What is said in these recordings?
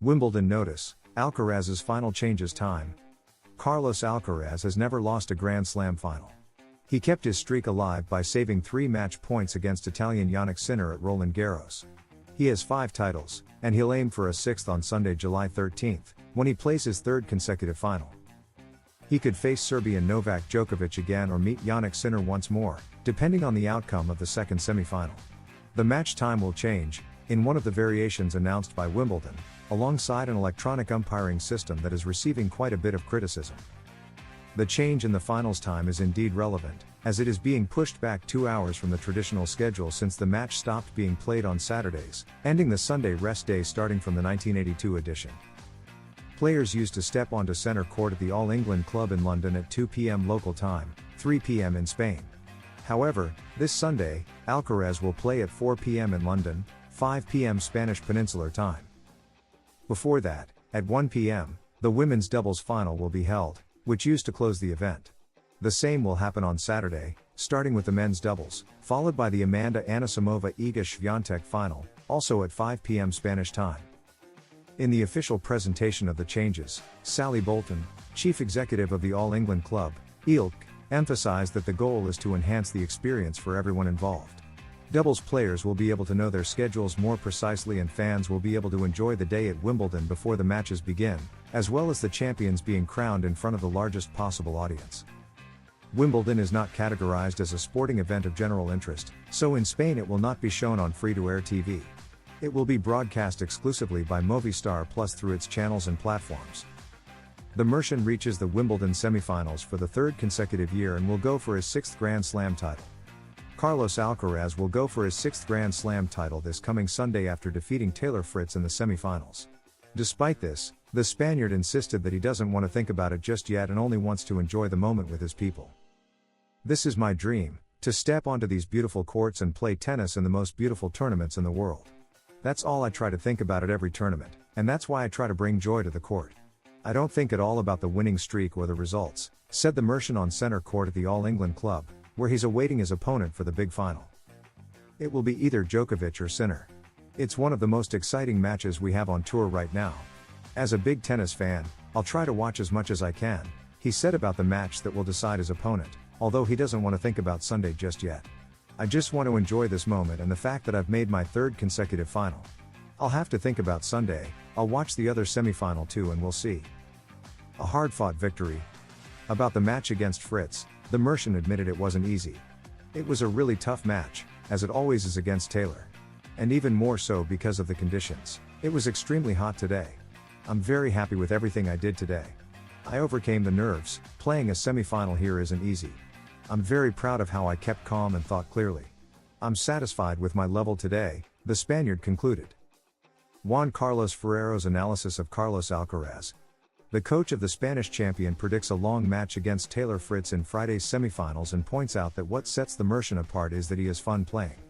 Wimbledon notice, Alcaraz's final changes time. Carlos Alcaraz has never lost a Grand Slam final. He kept his streak alive by saving 3 match points against Italian Yannick Sinner at Roland Garros. He has 5 titles, and he'll aim for a 6th on Sunday, July 13th, when he plays his 3rd consecutive final. He could face Serbian Novak Djokovic again or meet Yannick Sinner once more, depending on the outcome of the 2nd semi-final. The match time will change, in one of the variations announced by Wimbledon, alongside an electronic umpiring system that is receiving quite a bit of criticism. The change in the finals time is indeed relevant, as it is being pushed back 2 hours from the traditional schedule since the match stopped being played on Saturdays, ending the Sunday rest day starting from the 1982 edition. Players used to step onto centre court at the All England Club in London at 2 p.m. local time, 3 p.m. in Spain. However, this Sunday, Alcarez will play at 4 p.m. in London, 5 p.m. Spanish Peninsular time. Before that, at 1 p.m., the women's doubles final will be held, which used to close the event. The same will happen on Saturday, starting with the men's doubles, followed by the Amanda Anisimova-Iga Swiatek final, also at 5 p.m. Spanish time. In the official presentation of the changes, Sally Bolton, chief executive of the All England Club, ILC, emphasized that the goal is to enhance the experience for everyone involved. Doubles players will be able to know their schedules more precisely and fans will be able to enjoy the day at Wimbledon before the matches begin, as well as the champions being crowned in front of the largest possible audience. Wimbledon is not categorized as a sporting event of general interest, so in Spain it will not be shown on free-to-air TV. It will be broadcast exclusively by Movistar Plus through its channels and platforms. The Mercian reaches the Wimbledon semifinals for the 3rd consecutive year and will go for his 6th Grand Slam title. Carlos Alcaraz will go for his 6th Grand Slam title this coming Sunday after defeating Taylor Fritz in the semifinals. Despite this, the Spaniard insisted that he doesn't want to think about it just yet and only wants to enjoy the moment with his people. "This is my dream, to step onto these beautiful courts and play tennis in the most beautiful tournaments in the world. That's all I try to think about at every tournament, and that's why I try to bring joy to the court. I don't think at all about the winning streak or the results," said the Mercian on centre court at the All England Club, where he's awaiting his opponent for the big final. It will be either Djokovic or Sinner. It's one of the most exciting matches we have on tour right now. As a big tennis fan, I'll try to watch as much as I can, he said about the match that will decide his opponent, although he doesn't want to think about Sunday just yet. "I just want to enjoy this moment and the fact that I've made my 3rd consecutive final. I'll have to think about Sunday, I'll watch the other semi-final too and we'll see." A hard-fought victory. About the match against Fritz, the Mercian admitted it wasn't easy. "It was a really tough match, as it always is against Taylor. And even more so because of the conditions. It was extremely hot today. I'm very happy with everything I did today. I overcame the nerves, playing a semi-final here isn't easy. I'm very proud of how I kept calm and thought clearly. I'm satisfied with my level today," the Spaniard concluded. Juan Carlos Ferrero's analysis of Carlos Alcaraz. The coach of the Spanish champion predicts a long match against Taylor Fritz in Friday's semifinals and points out that what sets the Mercian apart is that he has fun playing.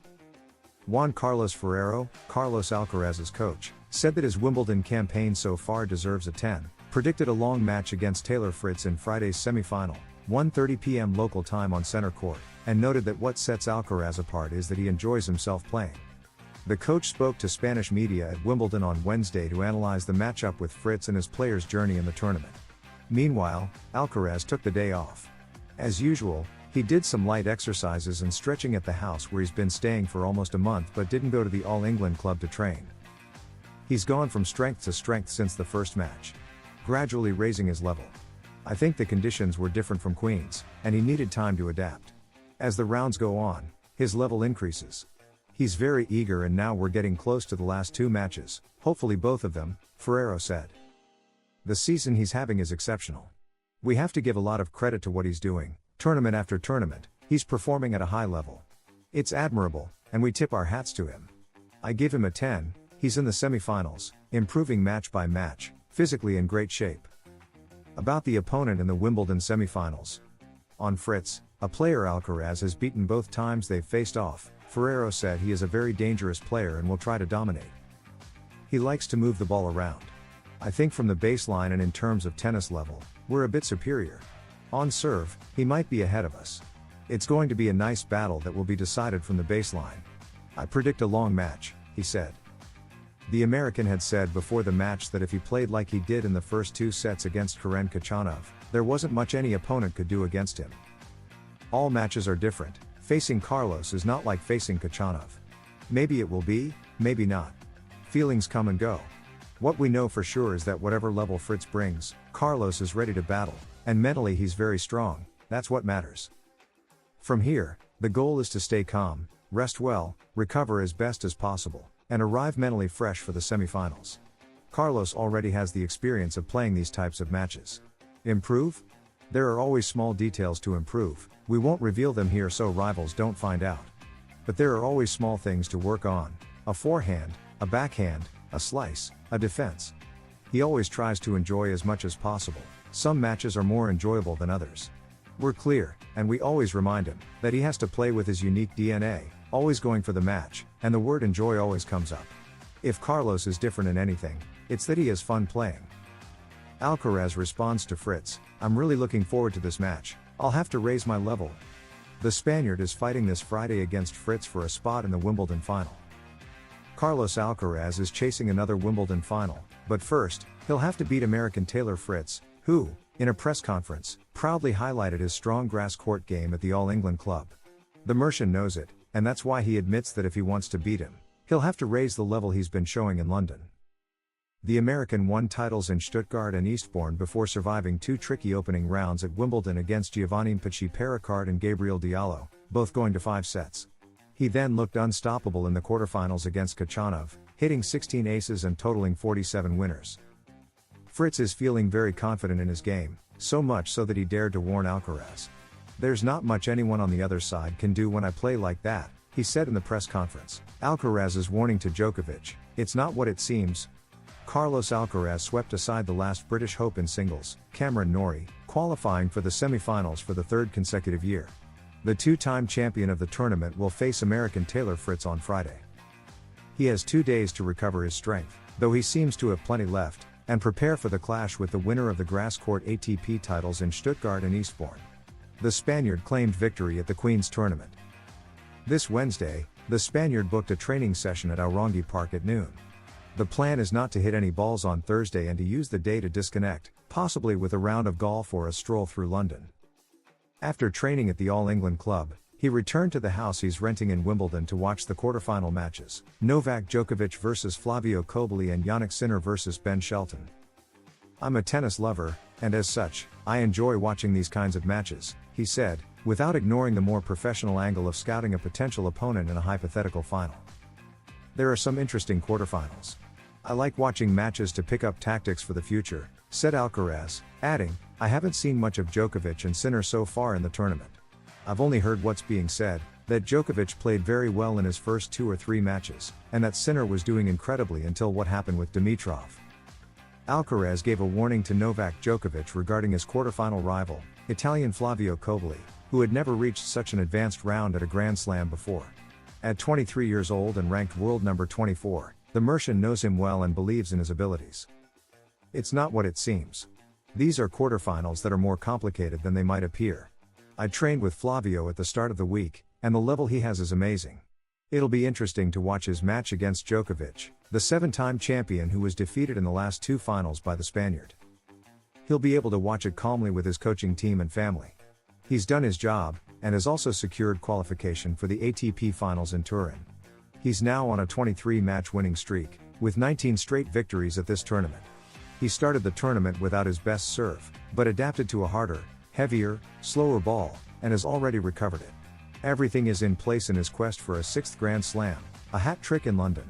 Juan Carlos Ferrero, Carlos Alcaraz's coach, said that his Wimbledon campaign so far deserves a 10, predicted a long match against Taylor Fritz in Friday's semifinal, 1:30 p.m. local time on center court, and noted that what sets Alcaraz apart is that he enjoys himself playing. The coach spoke to Spanish media at Wimbledon on Wednesday to analyze the matchup with Fritz and his player's journey in the tournament. Meanwhile, Alcaraz took the day off. As usual, he did some light exercises and stretching at the house where he's been staying for almost a month but didn't go to the All England Club to train. He's gone from strength to strength since the first match, gradually raising his level. "I think the conditions were different from Queen's, and he needed time to adapt. As the rounds go on, his level increases. He's very eager and now we're getting close to the last 2 matches, hopefully both of them," Ferrero said. "The season he's having is exceptional. We have to give a lot of credit to what he's doing, tournament after tournament, he's performing at a high level. It's admirable, and we tip our hats to him. I give him a 10, he's in the semi-finals, improving match by match, physically in great shape." About the opponent in the Wimbledon semi-finals. On Fritz, a player Alcaraz has beaten both times they've faced off, Ferrero said he is a very dangerous player and will try to dominate. "He likes to move the ball around. I think from the baseline and in terms of tennis level, we're a bit superior. On serve, he might be ahead of us. It's going to be a nice battle that will be decided from the baseline. I predict a long match," he said. The American had said before the match that if he played like he did in the first 2 sets against Karen Khachanov, there wasn't much any opponent could do against him. All matches are different. Facing Carlos is not like facing Khachanov. Maybe it will be, maybe not. Feelings come and go. What we know for sure is that whatever level Fritz brings, Carlos is ready to battle, and mentally he's very strong. That's what matters. From here, the goal is to stay calm, rest well, recover as best as possible, and arrive mentally fresh for the semifinals. Carlos already has the experience of playing these types of matches. Improve? There are always small details to improve. We won't reveal them here so rivals don't find out. But there are always small things to work on: a forehand, a backhand, a slice, a defense. He always tries to enjoy as much as possible. Some matches are more enjoyable than others. We're clear, and we always remind him, that he has to play with his unique DNA, always going for the match, and the word enjoy always comes up. If Carlos is different in anything, it's that he has fun playing. Alcarez responds to Fritz, "I'm really looking forward to this match. I'll have to raise my level." The Spaniard is fighting this Friday against Fritz for a spot in the Wimbledon final. Carlos Alcaraz is chasing another Wimbledon final, but first, he'll have to beat American Taylor Fritz, who, in a press conference, proudly highlighted his strong grass court game at the All England Club. The Mercian knows it, and that's why he admits that if he wants to beat him, he'll have to raise the level he's been showing in London. The American won titles in Stuttgart and Eastbourne before surviving 2 tricky opening rounds at Wimbledon against Giovanni Pericard and Gabriel Diallo, both going to 5 sets. He then looked unstoppable in the quarterfinals against Khachanov, hitting 16 aces and totaling 47 winners. Fritz is feeling very confident in his game, so much so that he dared to warn Alcarez. "There's not much anyone on the other side can do when I play like that," he said in the press conference. Alcarez's warning to Djokovic: "It's not what it seems." Carlos Alcaraz swept aside the last British hope in singles, Cameron Norrie, qualifying for the semi-finals for the 3rd consecutive year. The 2-time champion of the tournament will face American Taylor Fritz on Friday. He has 2 days to recover his strength, though he seems to have plenty left, and prepare for the clash with the winner of the grass court ATP titles in Stuttgart and Eastbourne. The Spaniard claimed victory at the Queen's Tournament. This Wednesday, the Spaniard booked a training session at Aorangi Park at noon. The plan is not to hit any balls on Thursday and to use the day to disconnect, possibly with a round of golf or a stroll through London. After training at the All England Club, he returned to the house he's renting in Wimbledon to watch the quarterfinal matches: Novak Djokovic vs Flavio Cobolli and Jannik Sinner vs Ben Shelton. "I'm a tennis lover, and as such, I enjoy watching these kinds of matches," he said, without ignoring the more professional angle of scouting a potential opponent in a hypothetical final. "There are some interesting quarterfinals. I like watching matches to pick up tactics for the future," said Alcarez, adding, "I haven't seen much of Djokovic and Sinner so far in the tournament. I've only heard what's being said, that Djokovic played very well in his first 2 or 3 matches, and that Sinner was doing incredibly until what happened with Dimitrov." Alcarez gave a warning to Novak Djokovic regarding his quarterfinal rival, Italian Flavio Cobolli, who had never reached such an advanced round at a Grand Slam before. At 23 years old and ranked world number 24, the Mercian knows him well and believes in his abilities. "It's not what it seems. These are quarterfinals that are more complicated than they might appear. I trained with Flavio at the start of the week, and the level he has is amazing. It'll be interesting to watch his match against Djokovic, the 7-time champion who was defeated in the last 2 finals by the Spaniard. He'll be able to watch it calmly with his coaching team and family. He's done his job, and has also secured qualification for the ATP finals in Turin. He's now on a 23-match winning streak, with 19 straight victories at this tournament. He started the tournament without his best serve, but adapted to a harder, heavier, slower ball, and has already recovered it. Everything is in place in his quest for a 6th Grand Slam, a hat trick in London.